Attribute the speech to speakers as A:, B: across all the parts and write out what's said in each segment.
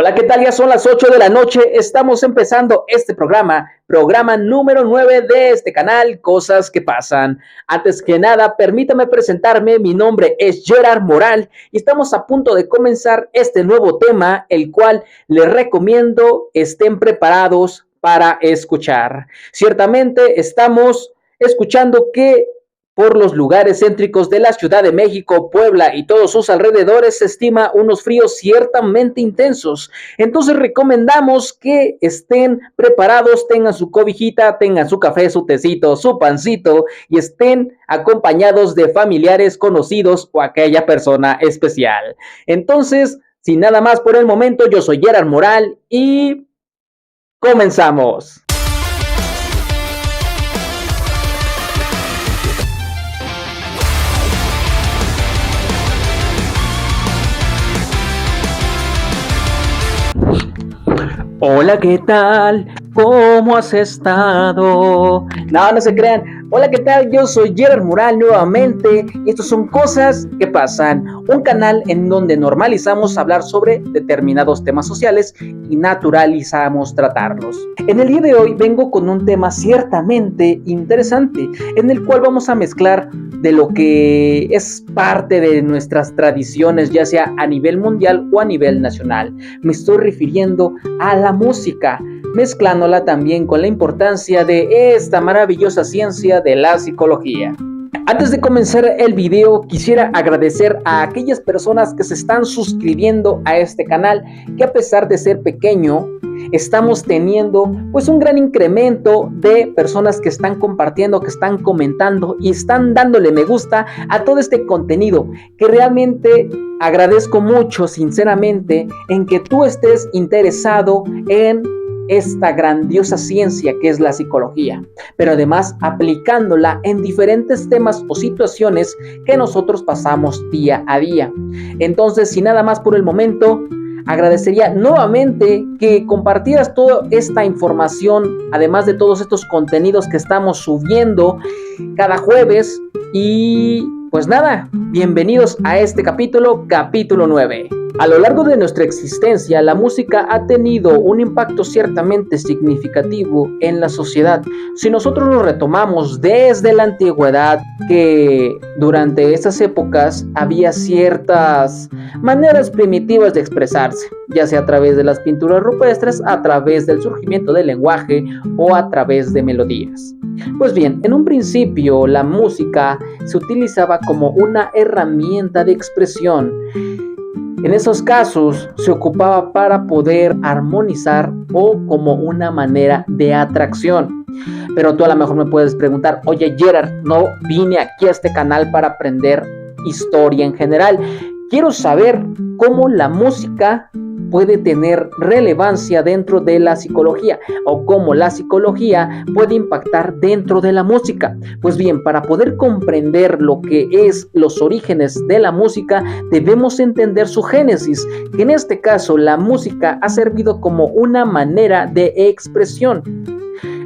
A: Hola, ¿qué tal? Ya son las 8 de la noche. Estamos empezando este programa número 9 de este canal, Cosas que Pasan. Antes que nada, permítame presentarme. Mi nombre es Gerard Moral y estamos a punto de comenzar este nuevo tema, el cual les recomiendo estén preparados para escuchar. Ciertamente estamos escuchando que por los lugares céntricos de la Ciudad de México, Puebla y todos sus alrededores se estima unos fríos ciertamente intensos. Entonces recomendamos que estén preparados, tengan su cobijita, tengan su café, su tecito, su pancito y estén acompañados de familiares, conocidos o aquella persona especial. Entonces, sin nada más por el momento, yo soy Gerard Moral y comenzamos. Hola, ¿qué tal? ¿Cómo has estado? No se crean. Hola, ¿qué tal? Yo soy Gerard Moral nuevamente. Y estos son Cosas que Pasan, un canal en donde normalizamos hablar sobre determinados temas sociales y naturalizamos tratarlos. En el día de hoy vengo con un tema ciertamente interesante, en el cual vamos a mezclar de lo que es parte de nuestras tradiciones, ya sea a nivel mundial o a nivel nacional. Me estoy refiriendo a la música, mezclándola también con la importancia de esta maravillosa ciencia de la psicología. Antes de comenzar el video, quisiera agradecer a aquellas personas que se están suscribiendo a este canal, que a pesar de ser pequeño, estamos teniendo pues un gran incremento de personas que están compartiendo, que están comentando y están dándole me gusta a todo este contenido, que realmente agradezco mucho sinceramente en que tú estés interesado en esta grandiosa ciencia que es la psicología, pero además aplicándola en diferentes temas o situaciones que nosotros pasamos día a día. Entonces, sin nada más por el momento, agradecería nuevamente que compartieras toda esta información, además de todos estos contenidos que estamos subiendo cada jueves. Y pues nada, bienvenidos a este capítulo 9. A lo largo de nuestra existencia, la música ha tenido un impacto ciertamente significativo en la sociedad. Si nosotros lo retomamos desde la antigüedad, que durante esas épocas había ciertas maneras primitivas de expresarse, ya sea a través de las pinturas rupestres, a través del surgimiento del lenguaje o a través de melodías. Pues bien, en un principio la música se utilizaba como una herramienta de expresión. En esos casos se ocupaba para poder armonizar o como una manera de atracción. Pero tú a lo mejor me puedes preguntar, oye Gerard, no vine aquí a este canal para aprender historia en general. Quiero saber cómo la música puede tener relevancia dentro de la psicología o cómo la psicología puede impactar dentro de la música. Pues bien, para poder comprender lo que es los orígenes de la música, debemos entender su génesis, que en este caso la música ha servido como una manera de expresión.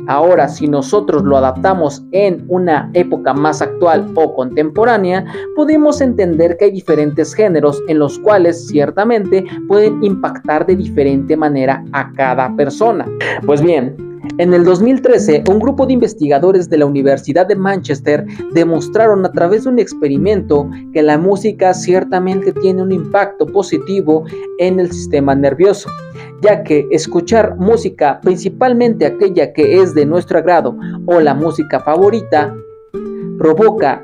A: Ahora, si nosotros lo adaptamos en una época más actual o contemporánea, podemos entender que hay diferentes géneros en los cuales ciertamente pueden impactar de diferente manera a cada persona. Pues bien, en el 2013, un grupo de investigadores de la Universidad de Manchester demostraron a través de un experimento que la música ciertamente tiene un impacto positivo en el sistema nervioso, ya que escuchar música, principalmente aquella que es de nuestro agrado o la música favorita, provoca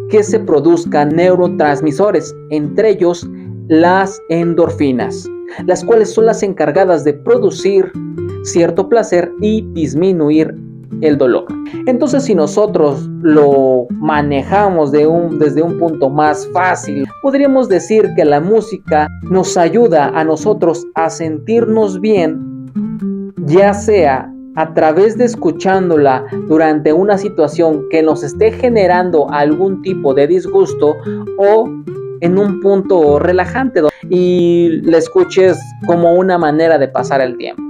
A: que se produzcan neurotransmisores, entre ellos las endorfinas, las cuales son las encargadas de producir cierto placer y disminuir el dolor. Entonces, si nosotros lo manejamos desde un punto más fácil, podríamos decir que la música nos ayuda a nosotros a sentirnos bien, ya sea a través de escuchándola durante una situación que nos esté generando algún tipo de disgusto o en un punto relajante y la escuches como una manera de pasar el tiempo.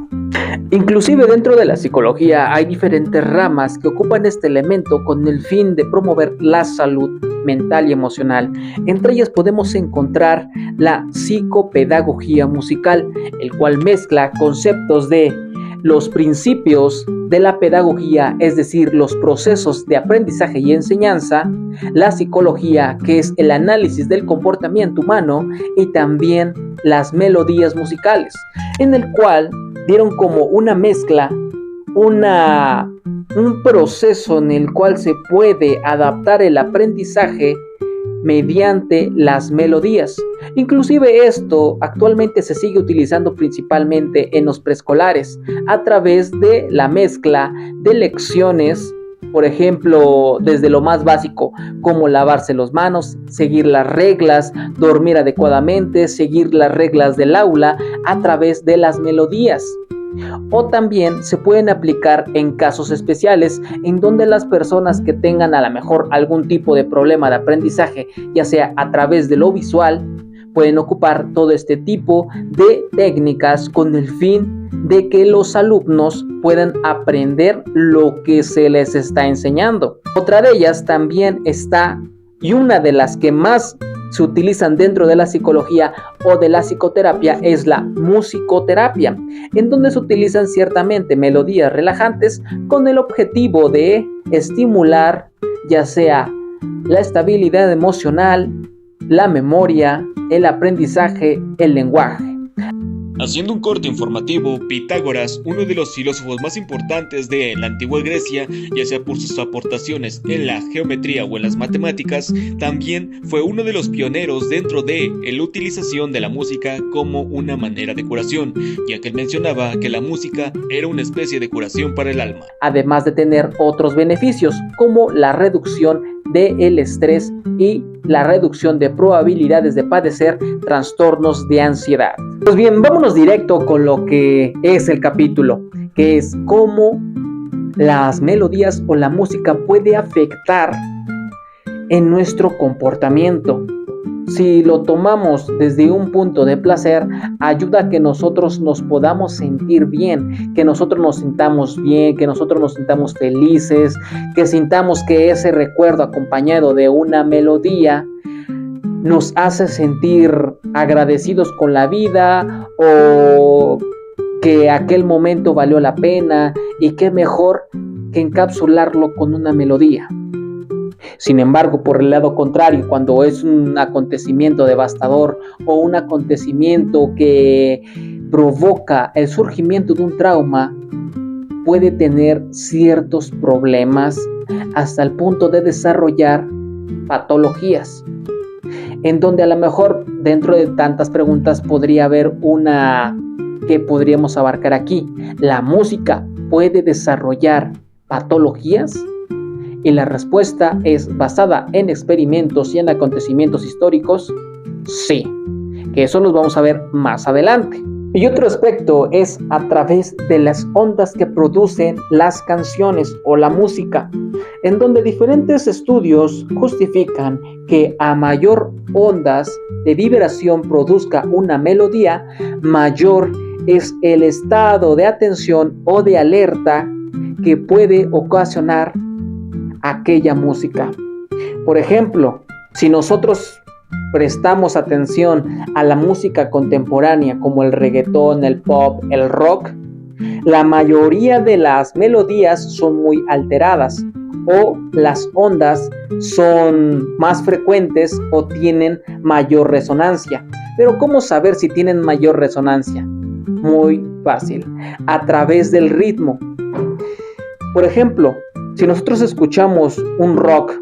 A: Inclusive dentro de la psicología hay diferentes ramas que ocupan este elemento con el fin de promover la salud mental y emocional. Entre ellas podemos encontrar la psicopedagogía musical, el cual mezcla conceptos de los principios de la pedagogía, es decir, los procesos de aprendizaje y enseñanza, la psicología, que es el análisis del comportamiento humano, y también las melodías musicales, en el cual dieron como una mezcla, un proceso en el cual se puede adaptar el aprendizaje mediante las melodías. Inclusive esto actualmente se sigue utilizando principalmente en los preescolares a través de la mezcla de lecciones, por ejemplo, desde lo más básico, como lavarse las manos, seguir las reglas, dormir adecuadamente, seguir las reglas del aula a través de las melodías. O también se pueden aplicar en casos especiales en donde las personas que tengan a lo mejor algún tipo de problema de aprendizaje, ya sea a través de lo visual, pueden ocupar todo este tipo de técnicas con el fin de que los alumnos puedan aprender lo que se les está enseñando. Otra de ellas también está, y una de las que más se utilizan dentro de la psicología o de la psicoterapia, es la musicoterapia, en donde se utilizan ciertamente melodías relajantes con el objetivo de estimular ya sea la estabilidad emocional, la memoria, el aprendizaje, el lenguaje.
B: Haciendo un corte informativo, Pitágoras, uno de los filósofos más importantes de la antigua Grecia, ya sea por sus aportaciones en la geometría o en las matemáticas, también fue uno de los pioneros dentro de la utilización de la música como una manera de curación, ya que él mencionaba que la música era una especie de curación para el alma.
A: Además de tener otros beneficios, como la reducción del estrés y la reducción de probabilidades de padecer trastornos de ansiedad. Pues bien, vámonos directo con lo que es el capítulo, que es cómo las melodías o la música puede afectar en nuestro comportamiento. Si lo tomamos desde un punto de placer, ayuda a que nosotros nos podamos sentir bien, que nosotros nos sintamos bien, que nosotros nos sintamos felices, que sintamos que ese recuerdo acompañado de una melodía nos hace sentir agradecidos con la vida, o que aquel momento valió la pena, y qué mejor que encapsularlo con una melodía. Sin embargo, por el lado contrario, cuando es un acontecimiento devastador o un acontecimiento que provoca el surgimiento de un trauma, puede tener ciertos problemas hasta el punto de desarrollar patologías, en donde a lo mejor dentro de tantas preguntas podría haber una que podríamos abarcar aquí. ¿La música puede desarrollar patologías? Y la respuesta es basada en experimentos y en acontecimientos históricos, sí, que eso los vamos a ver más adelante. Y otro aspecto es a través de las ondas que producen las canciones o la música, en donde diferentes estudios justifican que a mayor ondas de vibración produzca una melodía, mayor es el estado de atención o de alerta que puede ocasionar aquella música. Por ejemplo, si nosotros prestamos atención a la música contemporánea como el reggaetón, el pop, el rock, la mayoría de las melodías son muy alteradas, o las ondas son más frecuentes o tienen mayor resonancia. Pero ¿cómo saber si tienen mayor resonancia? Muy fácil, a través del ritmo. Por ejemplo, si nosotros escuchamos un rock,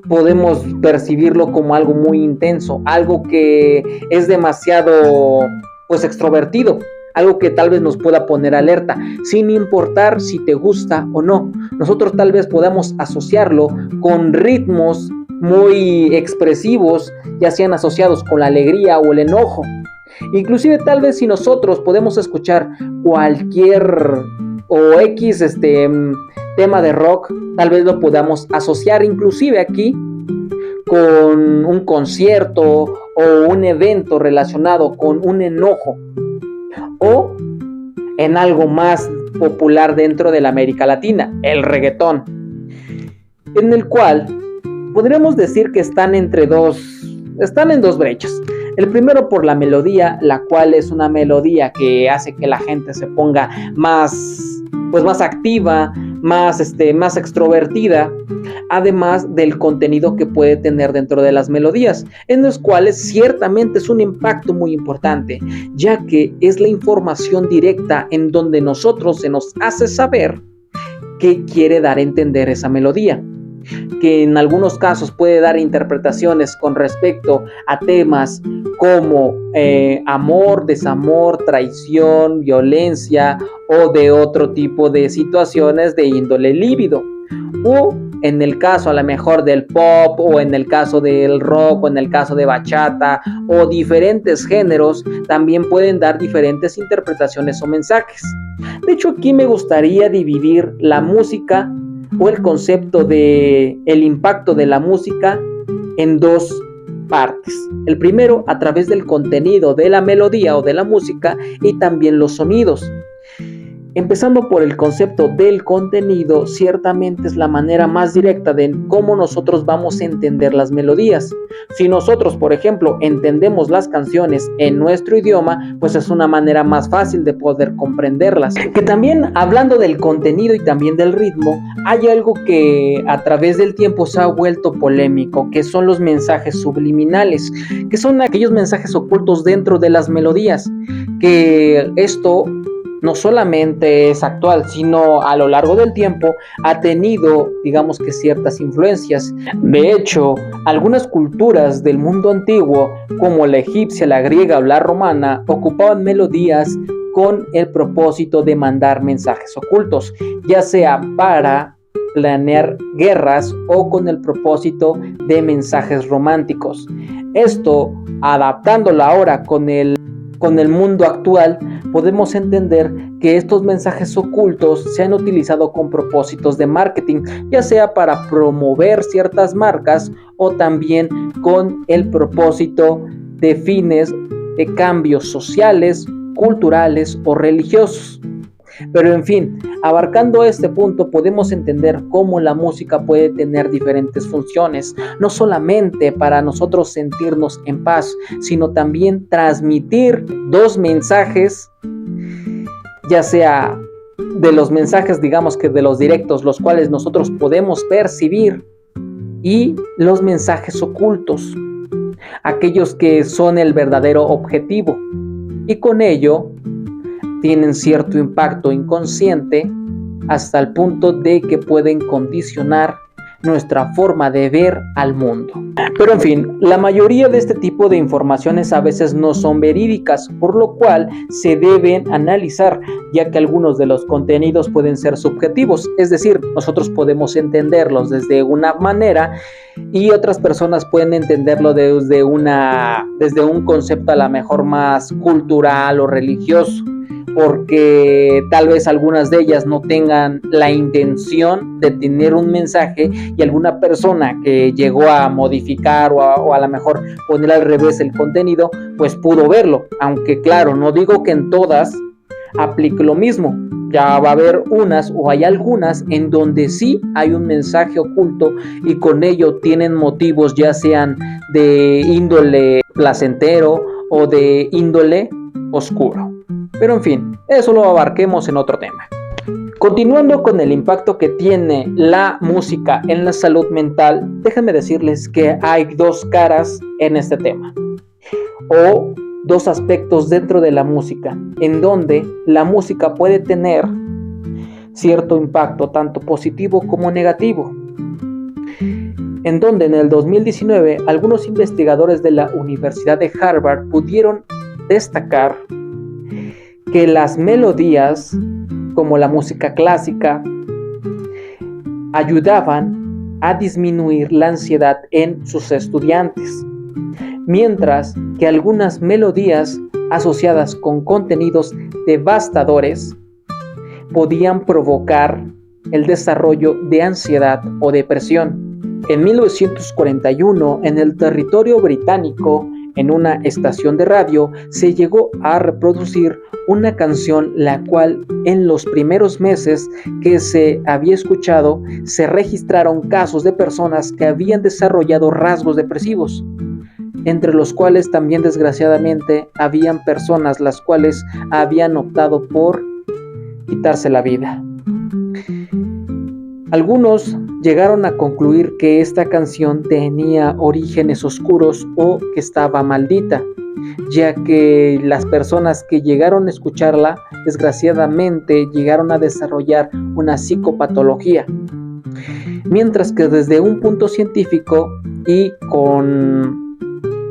A: podemos percibirlo como algo muy intenso, algo que es demasiado extrovertido, algo que tal vez nos pueda poner alerta, sin importar si te gusta o no. Nosotros tal vez podamos asociarlo con ritmos muy expresivos, ya sean asociados con la alegría o el enojo. Inclusive tal vez si nosotros podemos escuchar cualquier o X tema de rock, tal vez lo podamos asociar inclusive aquí con un concierto o un evento relacionado con un enojo, o en algo más popular dentro de la América Latina, el reggaetón, en el cual podríamos decir que están en dos brechas. El primero por la melodía, la cual es una melodía que hace que la gente se ponga más activa, más extrovertida, además del contenido que puede tener dentro de las melodías, en los cuales ciertamente es un impacto muy importante, ya que es la información directa en donde nosotros se nos hace saber qué quiere dar a entender esa melodía, que en algunos casos puede dar interpretaciones con respecto a temas como amor, desamor, traición, violencia o de otro tipo de situaciones de índole líbido, o en el caso a lo mejor del pop, o en el caso del rock, o en el caso de bachata, o diferentes géneros, también pueden dar diferentes interpretaciones o mensajes. De hecho, aquí me gustaría dividir la música o el concepto de el impacto de la música en dos partes. El primero, a través del contenido de la melodía o de la música, y también los sonidos. Empezando por el concepto del contenido, ciertamente es la manera más directa de cómo nosotros vamos a entender las melodías. Si nosotros, por ejemplo, entendemos las canciones en nuestro idioma, pues es una manera más fácil de poder comprenderlas. Que también, hablando del contenido y también del ritmo, hay algo que a través del tiempo se ha vuelto polémico, que son los mensajes subliminales, que son aquellos mensajes ocultos dentro de las melodías, que esto no solamente es actual, sino a lo largo del tiempo ha tenido, digamos que ciertas influencias. De hecho, algunas culturas del mundo antiguo, como la egipcia, la griega o la romana, ocupaban melodías con el propósito de mandar mensajes ocultos, ya sea para planear guerras o con el propósito de mensajes románticos. Esto, adaptándolo ahora con el mundo actual, podemos entender que estos mensajes ocultos se han utilizado con propósitos de marketing, ya sea para promover ciertas marcas o también con el propósito de fines de cambios sociales, culturales o religiosos. Pero en fin, abarcando este punto podemos entender cómo la música puede tener diferentes funciones, no solamente para nosotros sentirnos en paz, sino también transmitir dos mensajes, ya sea de los mensajes, digamos que de los directos, los cuales nosotros podemos percibir, y los mensajes ocultos, aquellos que son el verdadero objetivo, y con ello tienen cierto impacto inconsciente hasta el punto de que pueden condicionar nuestra forma de ver al mundo. Pero en fin, la mayoría de este tipo de informaciones a veces no son verídicas, por lo cual se deben analizar, ya que algunos de los contenidos pueden ser subjetivos, es decir, nosotros podemos entenderlos desde una manera y otras personas pueden entenderlo desde un concepto a lo mejor más cultural o religioso, porque tal vez algunas de ellas no tengan la intención de tener un mensaje y alguna persona que llegó a modificar o a lo mejor poner al revés el contenido, pues pudo verlo, aunque claro, no digo que en todas aplique lo mismo. Ya va a haber unas o hay algunas en donde sí hay un mensaje oculto y con ello tienen motivos ya sean de índole placentero o de índole oscuro. Pero en fin, eso lo abarquemos en otro tema. Continuando con el impacto que tiene la música en la salud mental, déjenme decirles que hay dos caras en este tema, o dos aspectos dentro de la música, en donde la música puede tener cierto impacto, tanto positivo como negativo. En donde en el 2019, algunos investigadores de la Universidad de Harvard pudieron destacar que las melodías, como la música clásica, ayudaban a disminuir la ansiedad en sus estudiantes, mientras que algunas melodías asociadas con contenidos devastadores podían provocar el desarrollo de ansiedad o depresión. En 1941, en el territorio británico, en una estación de radio se llegó a reproducir una canción la cual en los primeros meses que se había escuchado se registraron casos de personas que habían desarrollado rasgos depresivos, entre los cuales también desgraciadamente habían personas las cuales habían optado por quitarse la vida. Algunos llegaron a concluir que esta canción tenía orígenes oscuros o que estaba maldita, ya que las personas que llegaron a escucharla desgraciadamente llegaron a desarrollar una psicopatología. Mientras que desde un punto científico y con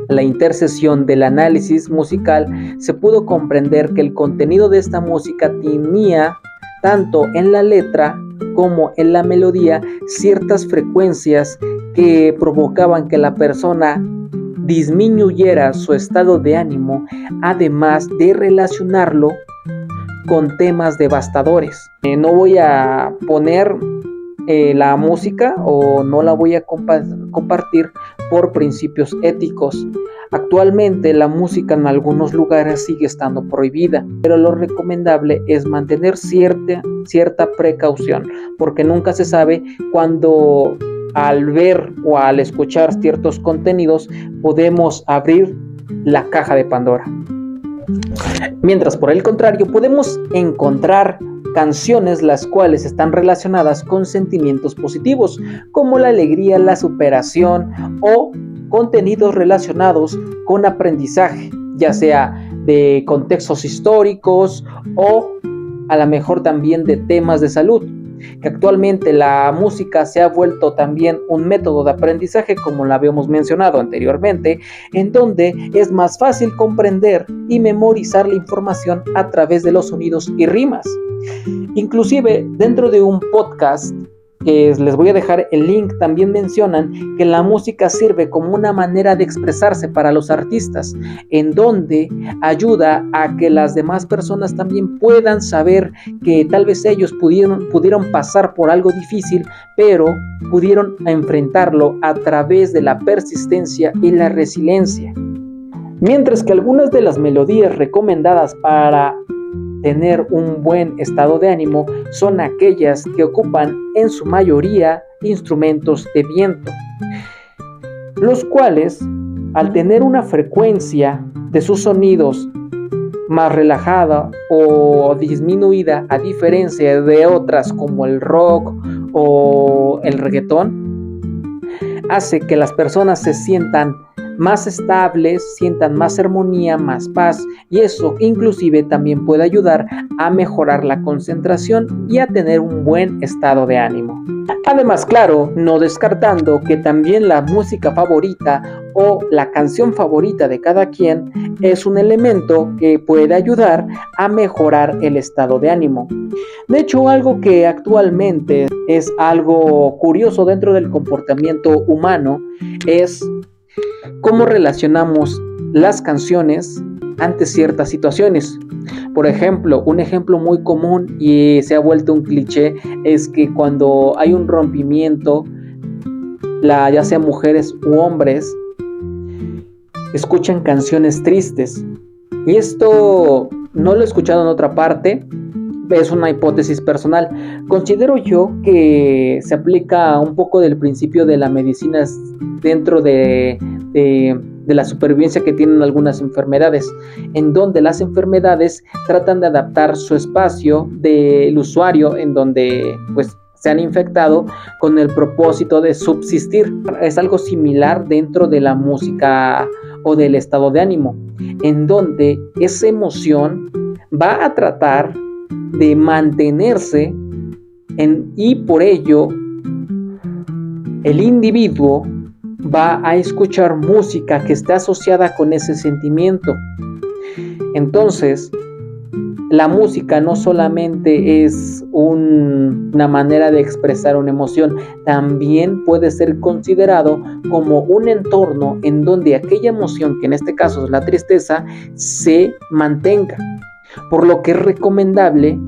A: la intercesión del análisis musical se pudo comprender que el contenido de esta música tenía tanto en la letra como en la melodía ciertas frecuencias que provocaban que la persona disminuyera su estado de ánimo, además de relacionarlo con temas devastadores. No voy a poner la música o no la voy a compartir por principios éticos. Actualmente la música en algunos lugares sigue estando prohibida, pero lo recomendable es mantener cierta precaución, porque nunca se sabe cuándo al ver o al escuchar ciertos contenidos podemos abrir la caja de Pandora. Mientras por el contrario podemos encontrar canciones las cuales están relacionadas con sentimientos positivos como la alegría, la superación o contenidos relacionados con aprendizaje, ya sea de contextos históricos o a lo mejor también de temas de salud, que actualmente la música se ha vuelto también un método de aprendizaje, como lo habíamos mencionado anteriormente, en donde es más fácil comprender y memorizar la información a través de los sonidos y rimas. Inclusive dentro de un podcast que les voy a dejar el link, también mencionan que la música sirve como una manera de expresarse para los artistas, en donde ayuda a que las demás personas también puedan saber que tal vez ellos pudieron pasar por algo difícil, pero pudieron enfrentarlo a través de la persistencia y la resiliencia. Mientras que algunas de las melodías recomendadas para tener un buen estado de ánimo son aquellas que ocupan en su mayoría instrumentos de viento, los cuales al tener una frecuencia de sus sonidos más relajada o disminuida, a diferencia de otras como el rock o el reggaetón, hace que las personas se sientan más estables, sientan más armonía, más paz, y eso inclusive también puede ayudar a mejorar la concentración y a tener un buen estado de ánimo. Además, claro, no descartando que también la música favorita o la canción favorita de cada quien es un elemento que puede ayudar a mejorar el estado de ánimo. De hecho, algo que actualmente es algo curioso dentro del comportamiento humano es cómo relacionamos las canciones ante ciertas situaciones. Por ejemplo, un ejemplo muy común y se ha vuelto un cliché es que cuando hay un rompimiento, ya sea mujeres u hombres, escuchan canciones tristes. Y esto no lo he escuchado en otra parte, es una hipótesis personal. Considero yo que se aplica un poco del principio de la medicina dentro de la supervivencia que tienen algunas enfermedades, en donde las enfermedades tratan de adaptar su espacio del usuario en donde pues se han infectado con el propósito de subsistir. Es algo similar dentro de la música o del estado de ánimo, en donde esa emoción va a tratar de mantenerse y por ello el individuo va a escuchar música que está asociada con ese sentimiento. Entonces, la música no solamente es una manera de expresar una emoción, también puede ser considerado como un entorno en donde aquella emoción, que en este caso es la tristeza, se mantenga. Por lo que es recomendable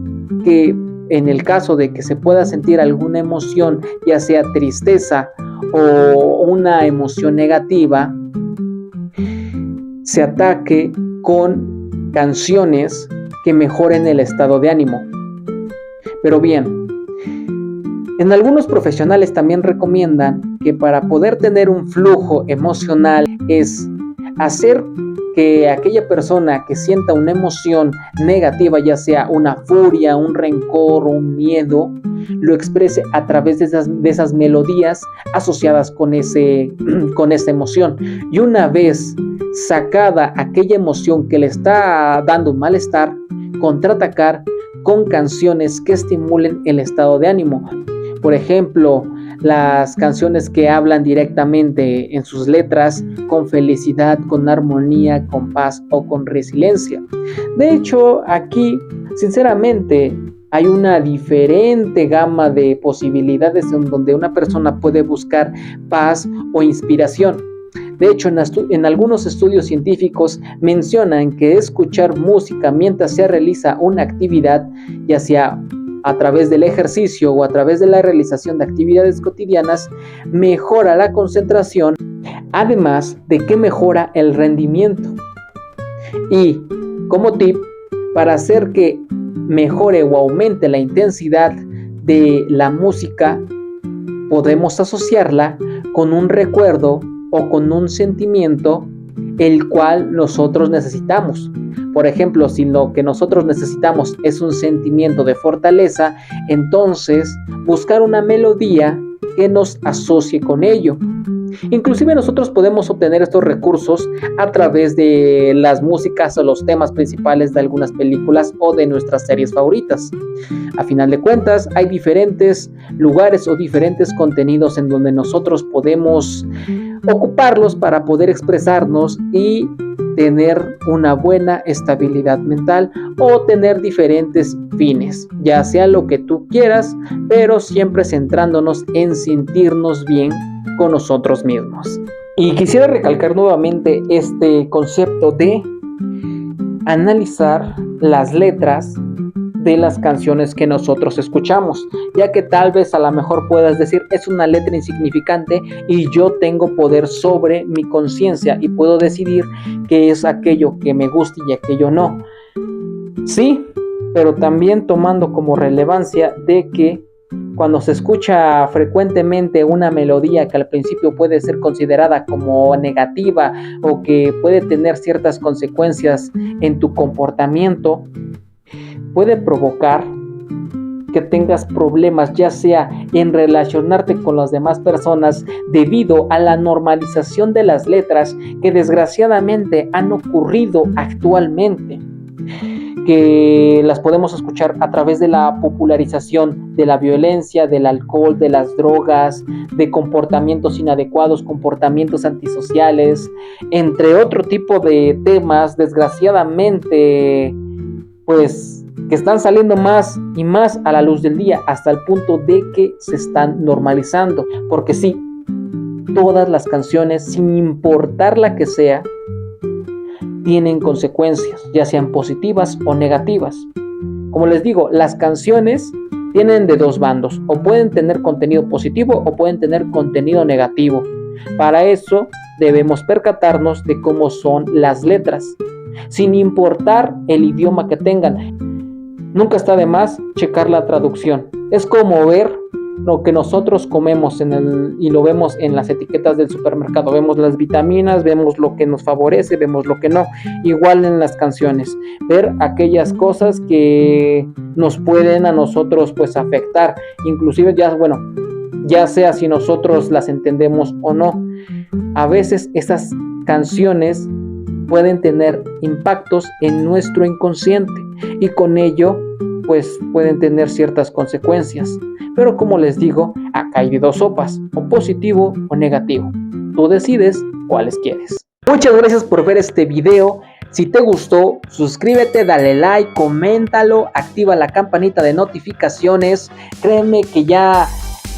A: que en el caso de que se pueda sentir alguna emoción, ya sea tristeza o una emoción negativa, se ataque con canciones que mejoren el estado de ánimo. Pero bien, en algunos profesionales también recomiendan que para poder tener un flujo emocional es hacer que aquella persona que sienta una emoción negativa, ya sea una furia, un rencor o un miedo, lo exprese a través de esas melodías asociadas con esa emoción. Y una vez sacada aquella emoción que le está dando un malestar, contraatacar con canciones que estimulen el estado de ánimo. Por ejemplo, las canciones que hablan directamente en sus letras con felicidad, con armonía, con paz o con resiliencia. De hecho, aquí, sinceramente, hay una diferente gama de posibilidades en donde una persona puede buscar paz o inspiración. De hecho, en algunos estudios científicos mencionan que escuchar música mientras se realiza una actividad, ya sea a través del ejercicio o a través de la realización de actividades cotidianas, mejora la concentración, además de que mejora el rendimiento. Y como tip, para hacer que mejore o aumente la intensidad de la música, podemos asociarla con un recuerdo o con un sentimiento el cual nosotros necesitamos. Por ejemplo, si lo que nosotros necesitamos es un sentimiento de fortaleza, entonces buscar una melodía que nos asocie con ello. Inclusive nosotros podemos obtener estos recursos a través de las músicas o los temas principales de algunas películas o de nuestras series favoritas. A final de cuentas, hay diferentes lugares o diferentes contenidos en donde nosotros podemos ocuparlos para poder expresarnos y tener una buena estabilidad mental o tener diferentes fines, ya sea lo que tú quieras, pero siempre centrándonos en sentirnos bien con nosotros mismos. Y quisiera recalcar nuevamente este concepto de analizar las letras de las canciones que nosotros escuchamos, ya que tal vez a lo mejor puedas decir es una letra insignificante y yo tengo poder sobre mi conciencia y puedo decidir qué es aquello que me gusta y aquello no. Sí, pero también tomando como relevancia de que cuando se escucha frecuentemente una melodía que al principio puede ser considerada como negativa o que puede tener ciertas consecuencias en tu comportamiento, puede provocar que tengas problemas, ya sea en relacionarte con las demás personas debido a la normalización de las letras que desgraciadamente han ocurrido actualmente, que las podemos escuchar a través de la popularización de la violencia, del alcohol, de las drogas, de comportamientos inadecuados, comportamientos antisociales, entre otro tipo de temas, desgraciadamente, pues que están saliendo más y más a la luz del día hasta el punto de que se están normalizando. Porque sí, todas las canciones, sin importar la que sea, tienen consecuencias, ya sean positivas o negativas. Como les digo, las canciones tienen de dos bandos, o pueden tener contenido positivo o pueden tener contenido negativo. Para eso debemos percatarnos de cómo son las letras, sin importar el idioma que tengan. Nunca está de más checar la traducción. Es como ver lo que nosotros comemos y lo vemos en las etiquetas del supermercado. Vemos las vitaminas, vemos lo que nos favorece, vemos lo que no. Igual en las canciones, ver aquellas cosas que nos pueden a nosotros pues afectar, inclusive ya sea si nosotros las entendemos o no. A veces esas canciones pueden tener impactos en nuestro inconsciente y con ello pues pueden tener ciertas consecuencias. Pero como les digo, acá hay de dos sopas, o positivo o negativo. Tú decides cuáles quieres. Muchas gracias por ver este video. Si te gustó, suscríbete, dale like, coméntalo, activa la campanita de notificaciones. Créeme que ya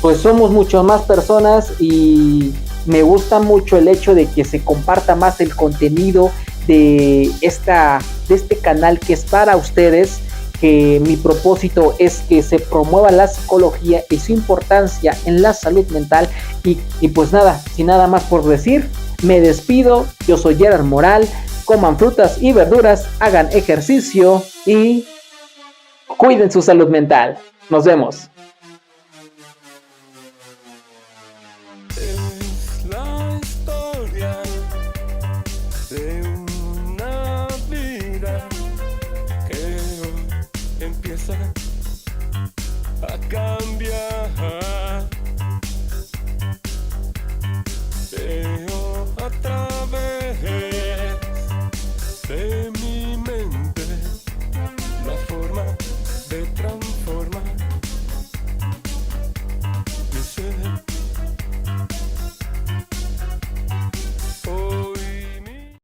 A: pues somos mucho más personas y me gusta mucho el hecho de que se comparta más el contenido de este canal que es para ustedes, que mi propósito es que se promueva la psicología y su importancia en la salud mental. Y pues nada, sin nada más por decir, me despido. Yo soy Gerard Moral. coman frutas y verduras, hagan ejercicio y cuiden su salud mental. Nos vemos.
C: Es la historia de una vida que hoy empieza a cambiar.